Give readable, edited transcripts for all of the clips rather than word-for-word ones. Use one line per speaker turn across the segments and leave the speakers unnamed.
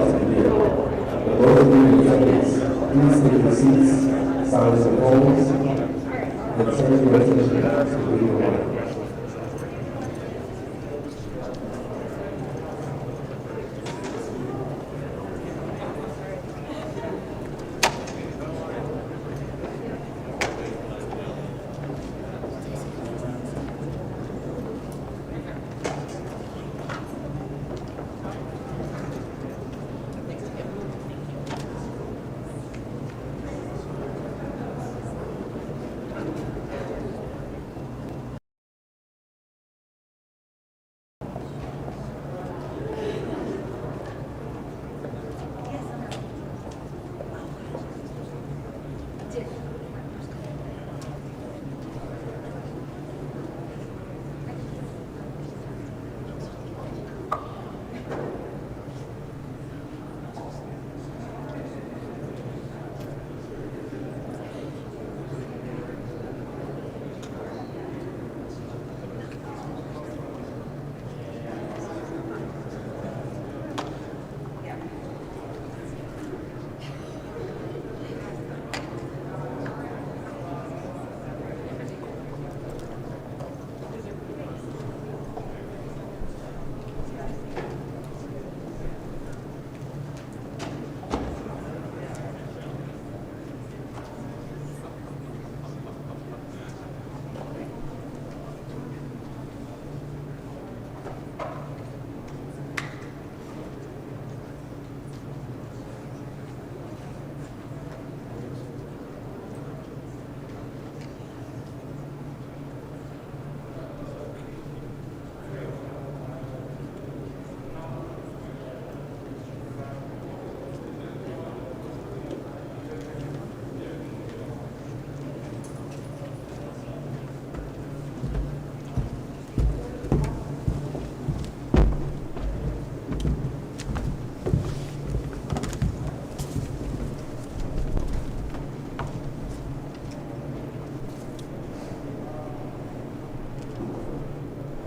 to begin. Those of you in attendance, please take your seats, silence the phones, and turn your attention to the video one.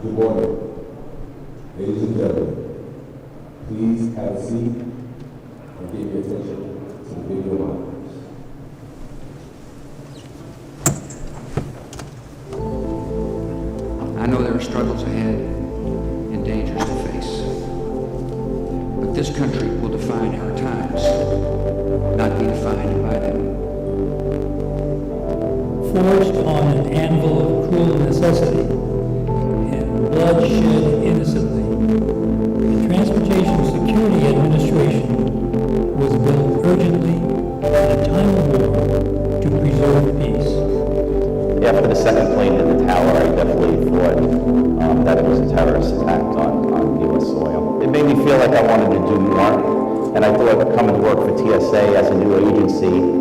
Good morning. Ladies and gentlemen, please have a seat and give your attention to the video monitors.
I know there are struggles ahead and dangers to face, but this country will define our times, not be defined by them.
Forged on an anvil of cruel necessity and blood shed innocently, the Transportation Security Administration was built urgently at a time of war to preserve peace.
After the second plane hit the tower, I definitely thought that it was a terrorist attack on U.S. soil. It made me feel like I wanted to do more, and I thought coming to work for TSA as a new agency,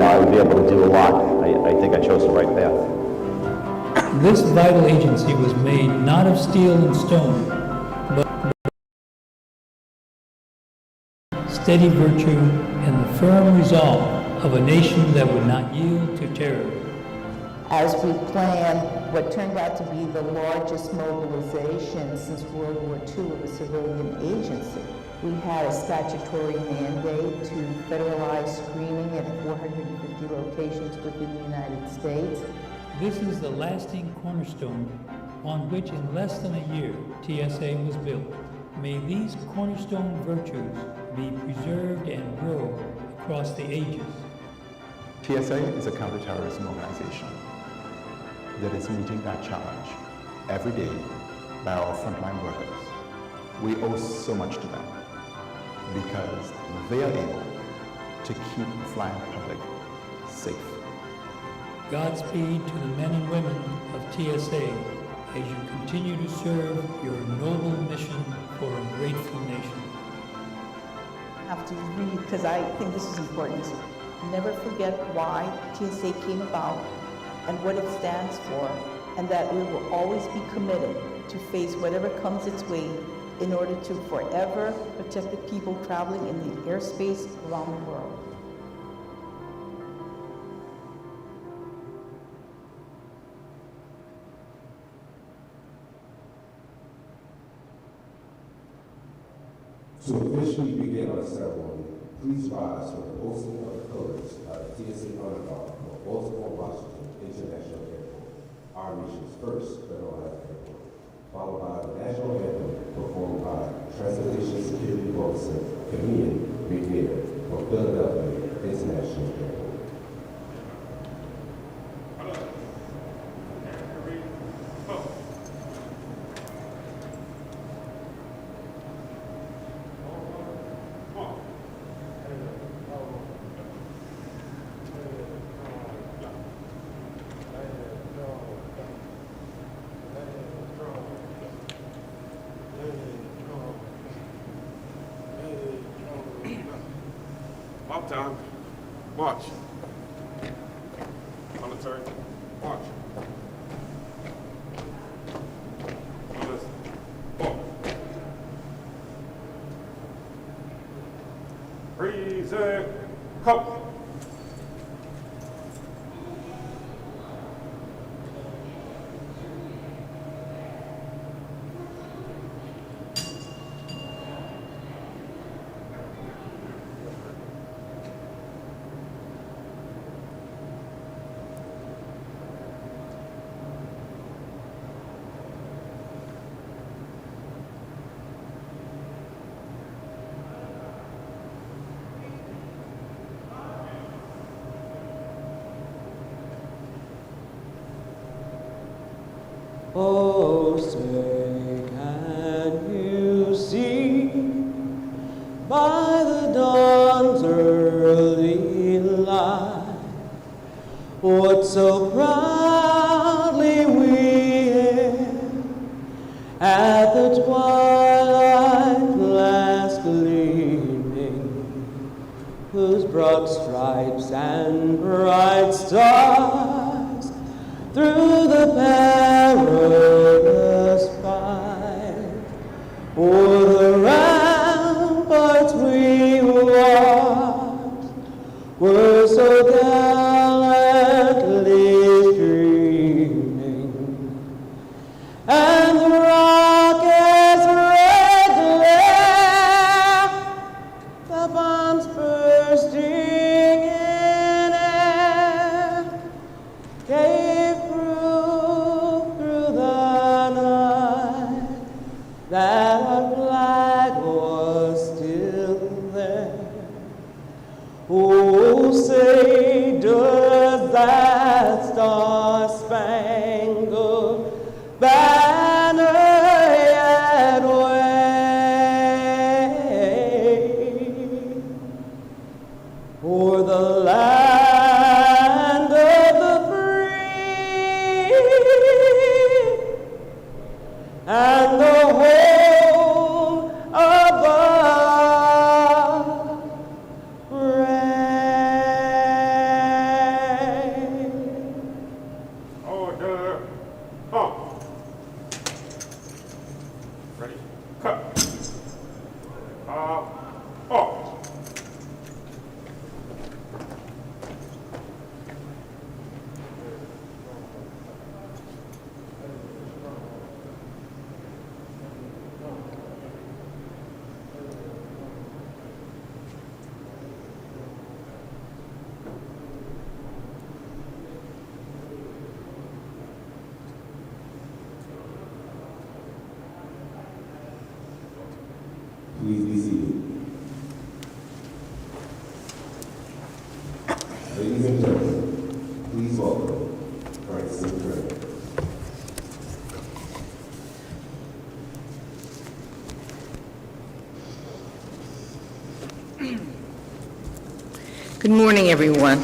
I would be able to do a lot. I think I chose the right path.
This vital agency was made not of steel and stone, but steady virtue and the firm resolve of a nation that would not yield to terror.
As we plan what turned out to be the largest mobilization since World War II of a civilian agency, we had a statutory mandate to federalize screening at 450 locations within the United States.
This is the lasting cornerstone on which in less than a year TSA was built. May these cornerstone virtues be preserved and grow across the ages.
TSA is a counterterrorism organization that is meeting that challenge every day by our frontline workers. We owe so much to them because they are able to keep the flying public safe.
Godspeed to the men and women of TSA as you continue to serve your noble mission for a grateful nation.
I have to read because I think this is important. Never forget why TSA came about and what it stands for, and that we will always be committed to face whatever comes its way in order to forever protect the people traveling in the airspace around the world.
To officially begin our ceremony, please rise for the posting of the colors by the TSA Honor Guard for Baltimore Washington International Airport, our nation's first federal airport, followed by the national anthem performed by Transportation Security Officer Camille Rivera for Philadelphia International Airport.
Off time. March. On the turn. March. On this. Ball. Freeze and coat.
Oh, say, can you see by the dawn's early light what so proudly we hailed at the twilight last gleaming, whose broad stripes and bright stars through the perilous fight o'er the ramparts we walked were so gallantly streaming, and the rocket's red glare, the bombs bursting in air, gave proof through the night that our flag was still there. Oh, say, does that star-spangled banner yet wave o'er the land of the free and the home above reign?
Order. Halt. Ready. Cut. Off.
Please be seated. Ladies and gentlemen, please welcome Francis Kerr.
Good morning, everyone,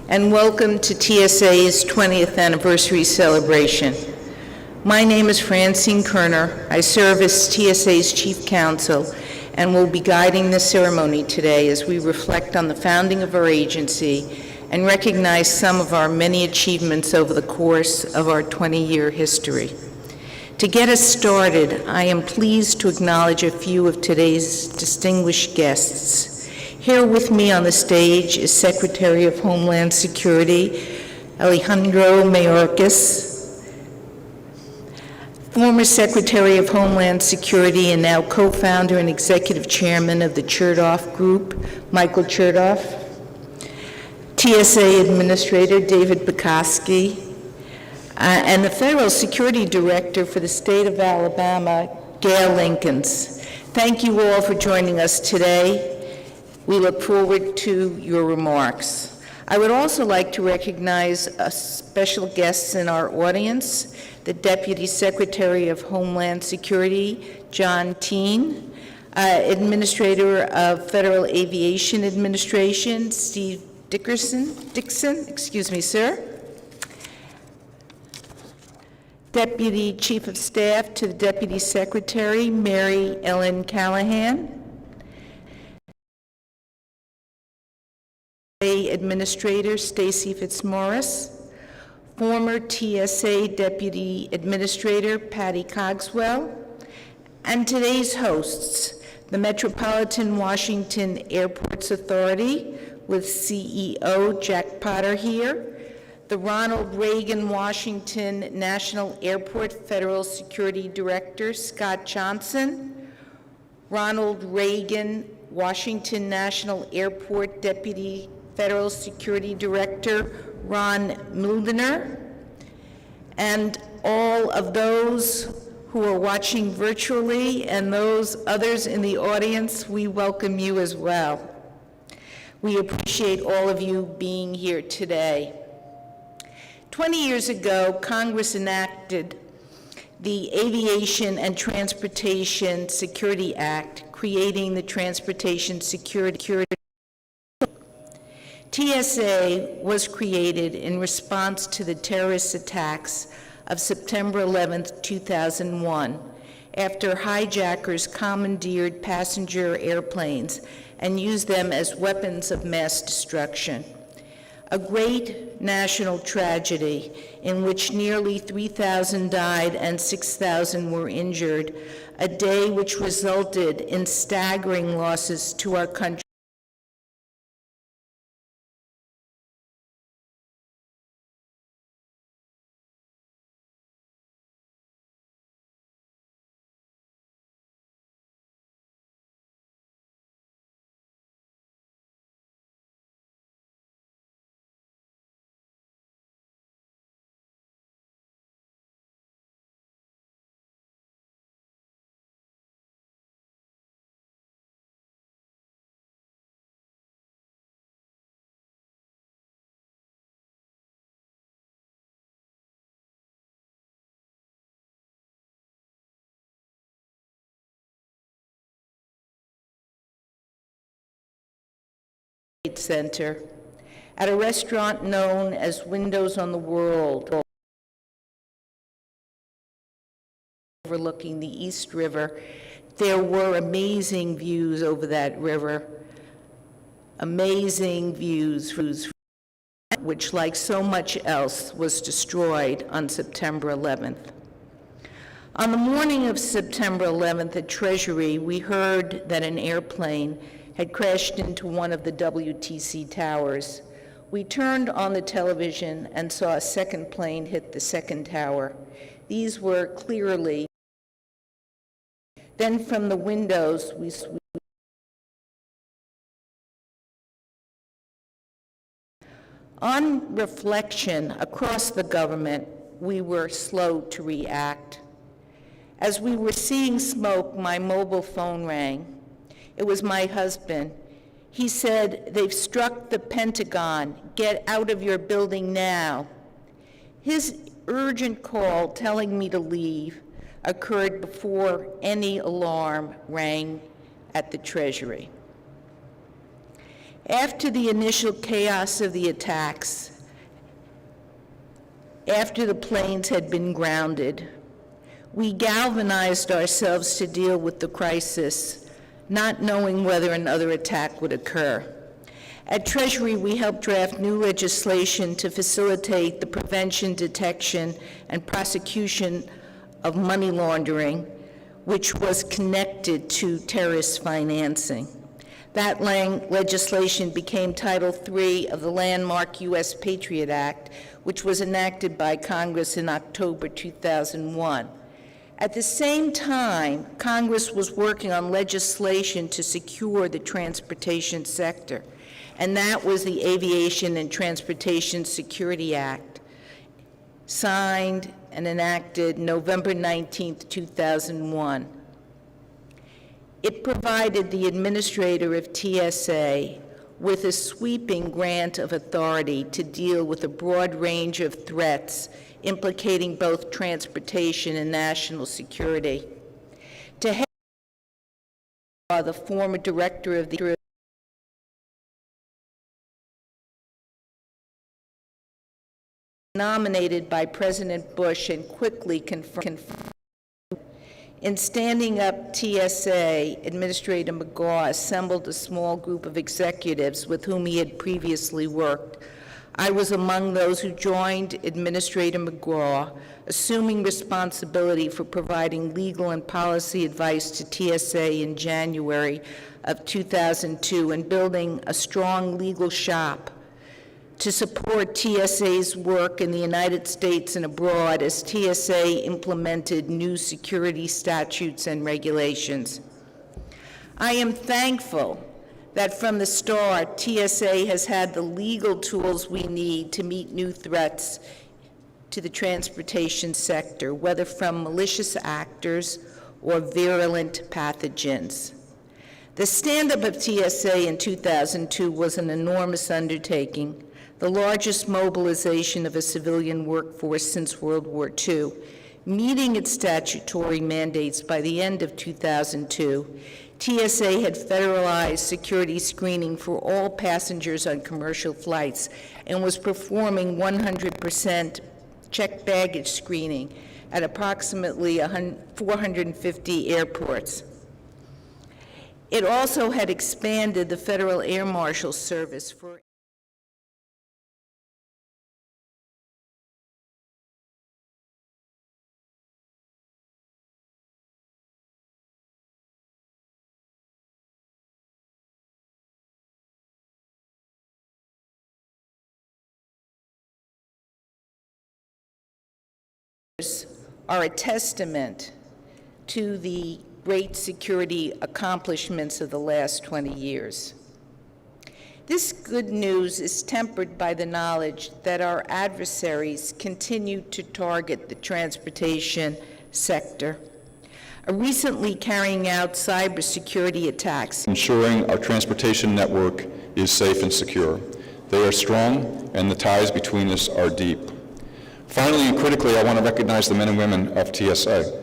and welcome to TSA's 20th anniversary celebration. My name is Francine Kerner. I serve as TSA's Chief Counsel and will be guiding the ceremony today as we reflect on the founding of our agency and recognize some of our many achievements over the course of our 20-year history. To get us started, I am pleased to acknowledge a few of today's distinguished guests. Here with me on the stage is Secretary of Homeland Security, Alejandro Mayorkas, former Secretary of Homeland Security and now co-founder and executive chairman of the Chertoff Group, Michael Chertoff. TSA Administrator David Pekoske, and the Federal Security Director for the state of Alabama, Gail Linkins. Thank you all for joining us today. We look forward to your remarks. I would also like to recognize special guests in our audience, the Deputy Secretary of Homeland Security, John Teen, Administrator of Federal Aviation Administration, Steve Dixon, excuse me, sir. Deputy Chief of Staff to the Deputy Secretary, Mary Ellen Callahan. Administrator, Stacy Fitzmaurice. Former TSA Deputy Administrator, Patty Cogswell. And today's hosts, the Metropolitan Washington Airports Authority, with CEO Jack Potter here, the Ronald Reagan Washington National Airport Federal Security Director, Scott Johnson, Ronald Reagan Washington National Airport Deputy Federal Security Director, Ron Mildener, and all of those who are watching virtually and those others in the audience, we welcome you as well. We appreciate all of you being here today. 20 years ago, Congress enacted the Aviation and Transportation Security Act, creating the Transportation Security. TSA was created in response to the terrorist attacks of September 11, 2001, after hijackers commandeered passenger airplanes and used them as weapons of mass destruction. A great national tragedy in which nearly 3,000 died and 6,000 were injured, a day which resulted in staggering losses to our country. Center at a restaurant known as Windows on the World, overlooking the East River. There were amazing views over that river, amazing views, which, like so much else, was destroyed on September 11th. On the morning of September 11th at Treasury, we heard that an airplane had crashed into one of the WTC towers. We turned on the television and saw a second plane hit the second tower. These were clearly. Then from the windows, on reflection across the government, we were slow to react. As we were seeing smoke, my mobile phone rang. It was my husband. He said, "They've struck the Pentagon. Get out of your building now." His urgent call telling me to leave occurred before any alarm rang at the Treasury. After the initial chaos of the attacks, after the planes had been grounded, we galvanized ourselves to deal with the crisis, not knowing whether another attack would occur. At Treasury, we helped draft new legislation to facilitate the prevention, detection, and prosecution of money laundering, which was connected to terrorist financing. That legislation became Title III of the landmark U.S. Patriot Act, which was enacted by Congress in October 2001. At the same time, Congress was working on legislation to secure the transportation sector, and that was the Aviation and Transportation Security Act, signed and enacted November 19, 2001. It provided the administrator of TSA with a sweeping grant of authority to deal with a broad range of threats implicating both transportation and national security. To head the former director of the nominated by President Bush and quickly confirmed. In standing up TSA, Administrator McGraw assembled a small group of executives with whom he had previously worked. I was among those who joined Administrator McGraw, assuming responsibility for providing legal and policy advice to TSA in January of 2002 and building a strong legal shop to support TSA's work in the United States and abroad as TSA implemented new security statutes and regulations. I am thankful that from the start, TSA has had the legal tools we need to meet new threats to the transportation sector, whether from malicious actors or virulent pathogens. The stand-up of TSA in 2002 was an enormous undertaking, the largest mobilization of a civilian workforce since World War II. Meeting its statutory mandates by the end of 2002, TSA had federalized security screening for all passengers on commercial flights and was performing 100% checked baggage screening at approximately 450 airports. It also had expanded the Federal Air Marshal Service for are a testament to the great security accomplishments of the last 20 years. This good news is tempered by the knowledge that our adversaries continue to target the transportation sector, recently carrying out cybersecurity attacks.
Ensuring our transportation network is safe and secure. They are strong, and the ties between us are deep. Finally and critically, I want to recognize the men and women of TSA.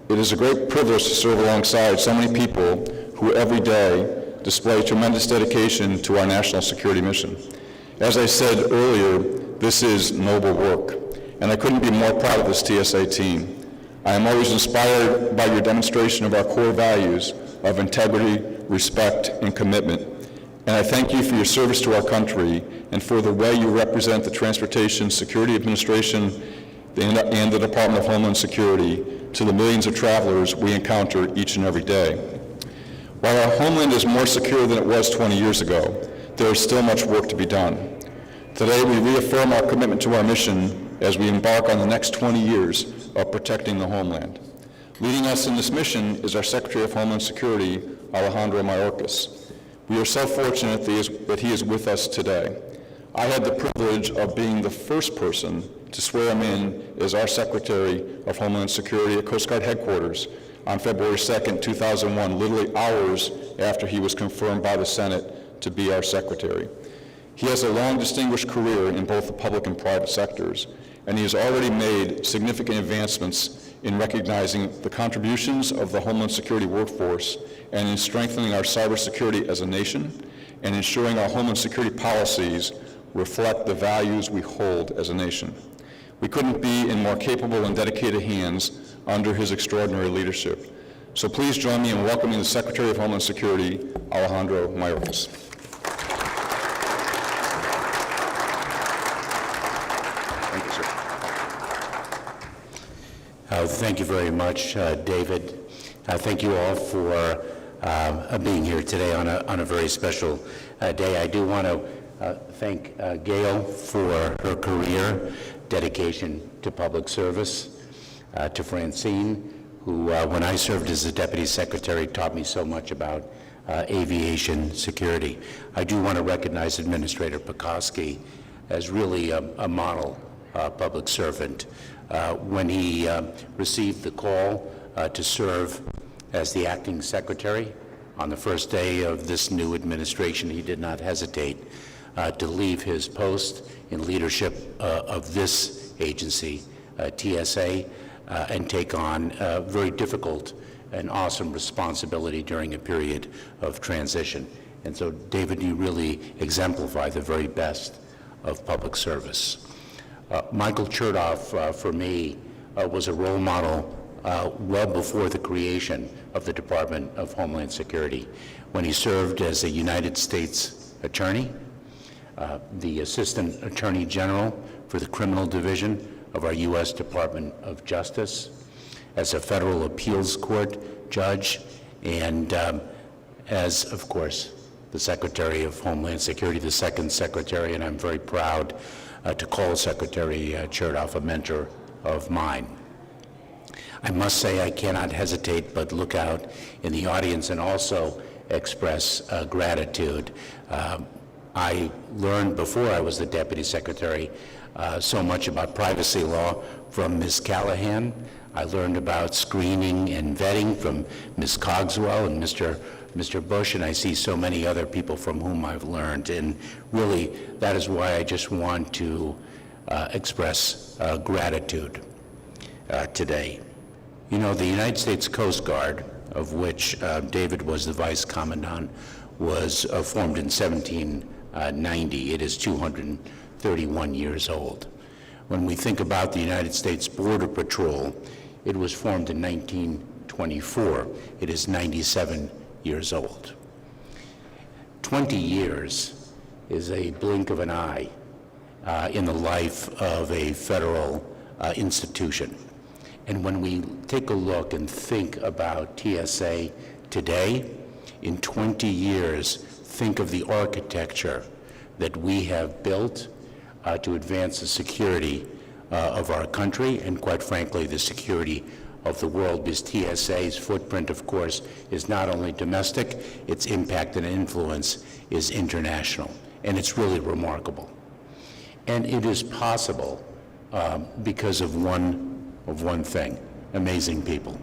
It is a great privilege to serve alongside so many people who every day display tremendous dedication to our national security mission. As I said earlier, this is noble work, and I couldn't be more proud of this TSA team. I am always inspired by your demonstration of our core values of integrity, respect, and commitment. And I thank you for your service to our country and for the way you represent the Transportation Security Administration and the Department of Homeland Security to the millions of travelers we encounter each and every day. While our homeland is more secure than it was 20 years ago, there is still much work to be done. Today, we reaffirm our commitment to our mission as we embark on the next 20 years of protecting the homeland. Leading us in this mission is our Secretary of Homeland Security, Alejandro Mayorkas. We are so fortunate that he is with us today. I had the privilege of being the first person to swear him in as our Secretary of Homeland Security at Coast Guard headquarters on February 2nd, 2001, literally hours after he was confirmed by the Senate to be our Secretary. He has a long, distinguished career in both the public and private sectors, and he has already made significant advancements in recognizing the contributions of the Homeland Security workforce and in strengthening our cybersecurity as a nation and ensuring our Homeland Security policies reflect the values we hold as a nation. We couldn't be in more capable and dedicated hands under his extraordinary leadership. So please join me in welcoming the Secretary of Homeland Security, Alejandro Mayorkas. Thank you, sir.
Thank you very much, David. Thank you all for being here today on a very special day. I do want to thank Gail for her career, dedication to public service. to Francine, who, when I served as the Deputy Secretary, taught me so much about aviation security. I do want to recognize Administrator Pekoske as really a model public servant. When he received the call to serve as the acting secretary on the first day of this new administration, he did not hesitate to leave his post in leadership of this agency, TSA, and take on a very difficult and awesome responsibility during a period of transition. And so, David, you really exemplify the very best of public service. Michael Chertoff, for me, was a role model well before the creation of the Department of Homeland Security, when he served as a United States Attorney, the Assistant Attorney General for the Criminal Division of our U.S. Department of Justice, as a federal appeals court judge, and as, of course, the Secretary of Homeland Security, the second Secretary, and I'm very proud to call Secretary Chertoff a mentor of mine. I must say I cannot hesitate but look out in the audience and also express gratitude. I learned before I was the Deputy Secretary so much about privacy law from Ms. Callahan. I learned about screening and vetting from Ms. Cogswell and Mr. Bush, and I see so many other people from whom I've learned. And really, that is why I just want to express gratitude today. You know, the United States Coast Guard, of which David was the Vice Commandant, was formed in 1790. It is 231 years old. When we think about the United States Border Patrol, it was formed in 1924. It is 97 years old. 20 years is a blink of an eye in the life of a federal institution. And when we take a look and think about TSA today, in 20 years, think of the architecture that we have built to advance the security of our country and, quite frankly, the security of the world, because TSA's footprint, of course, is not only domestic, its impact and influence is international, and it's really remarkable. And it is possible because of one thing: amazing people.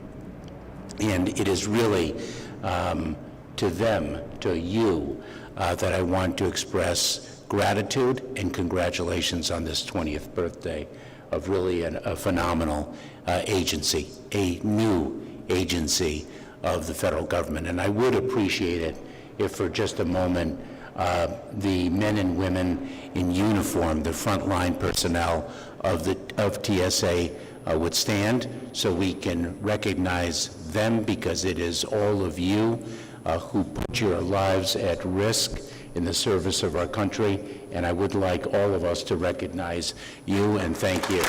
And it is really to them, to you, that I want to express gratitude and congratulations on this 20th birthday of really a phenomenal agency, a new agency of the federal government. And I would appreciate it if for just a moment the men and women in uniform, the frontline personnel of TSA would stand so we can recognize them, because it is all of you who put your lives at risk in the service of our country, and I would like all of us to recognize you and thank you.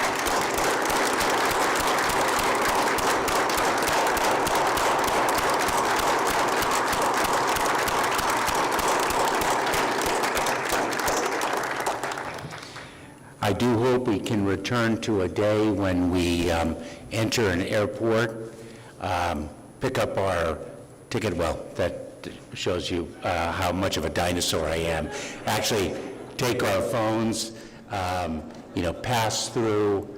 I do hope we can return to a day when we enter an airport, pick up our ticket, well, that shows you how much of a dinosaur I am. Actually, take our phones, pass through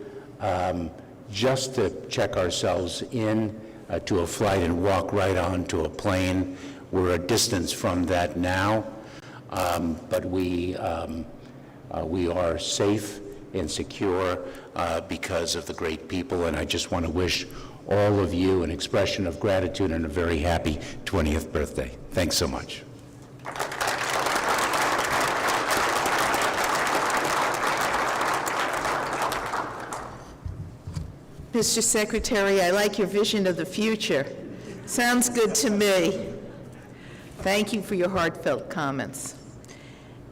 just to check ourselves in to a flight and walk right on to a plane. We're a distance from that now, but we are safe and secure because of the great people, and I just want to wish all of you an expression of gratitude and a very happy 20th birthday. Thanks so much.
Mr. Secretary, I like your vision of the future. Sounds good to me. Thank you for your heartfelt comments.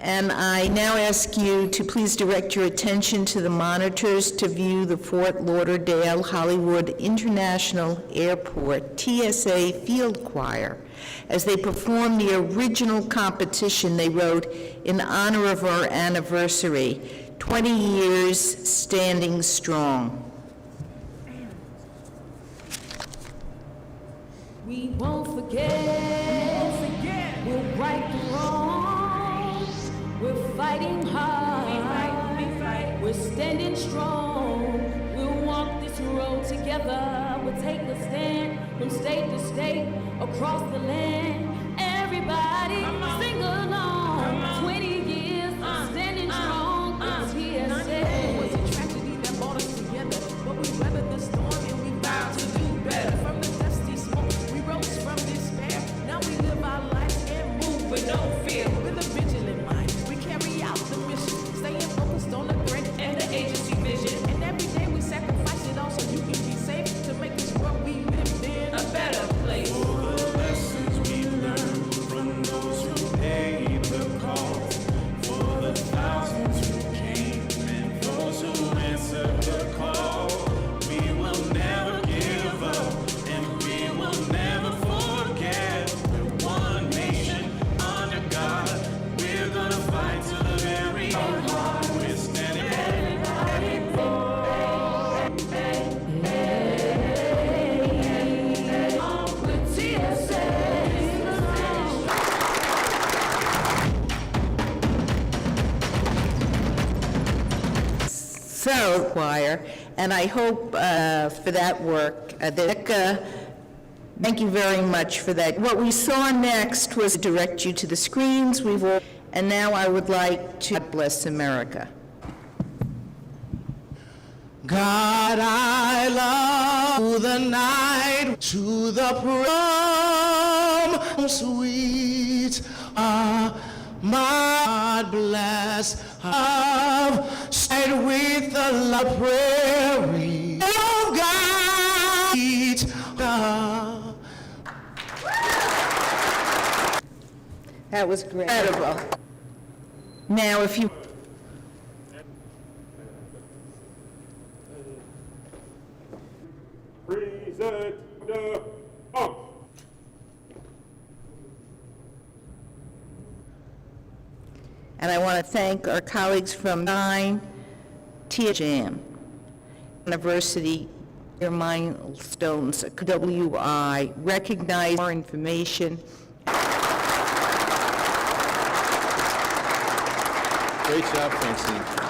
And I now ask you to please direct your attention to the monitors to view the Fort Lauderdale Hollywood International Airport TSA Field Choir as they perform the original competition they wrote in honor of our anniversary, 20 years standing strong.
We won't forget. We'll right the wrongs. We're fighting hard. We fight. We're standing strong. We'll walk this road together. We'll take a stand from state to state, across the land. Everybody sing along. 20 years standing strong. It's TSA. It was a tragedy that brought us together, but we weathered the storm and we vowed to do better. From the dusty smoke, we rose from despair. Now we live our lives and move with no fear. With a vigilant mind, we carry out the mission, staying focused on the threat and the agency vision. And every day we sacrifice it all so you can be safe, to make this world we live in a better place.
For the lessons we learned from those who paid the cost, for the thousands who came and those who answered the call. We will never give up and we will never forget. We're one nation under God. We're gonna fight to the very end. We're standing
With TSA.
Farrell Choir, and I hope for that work, thank you very much for that. What we saw next was to direct you to the screens. And now I would like to bless America.
God, I love the night to the prom sweet. My God bless of sight with the love prairie. Oh God.
That was great. Incredible. Now, if you
Present the pump.
And I want to thank our colleagues from 9 TSA University, their milestones, WI, recognize more information.
Great job, Francine.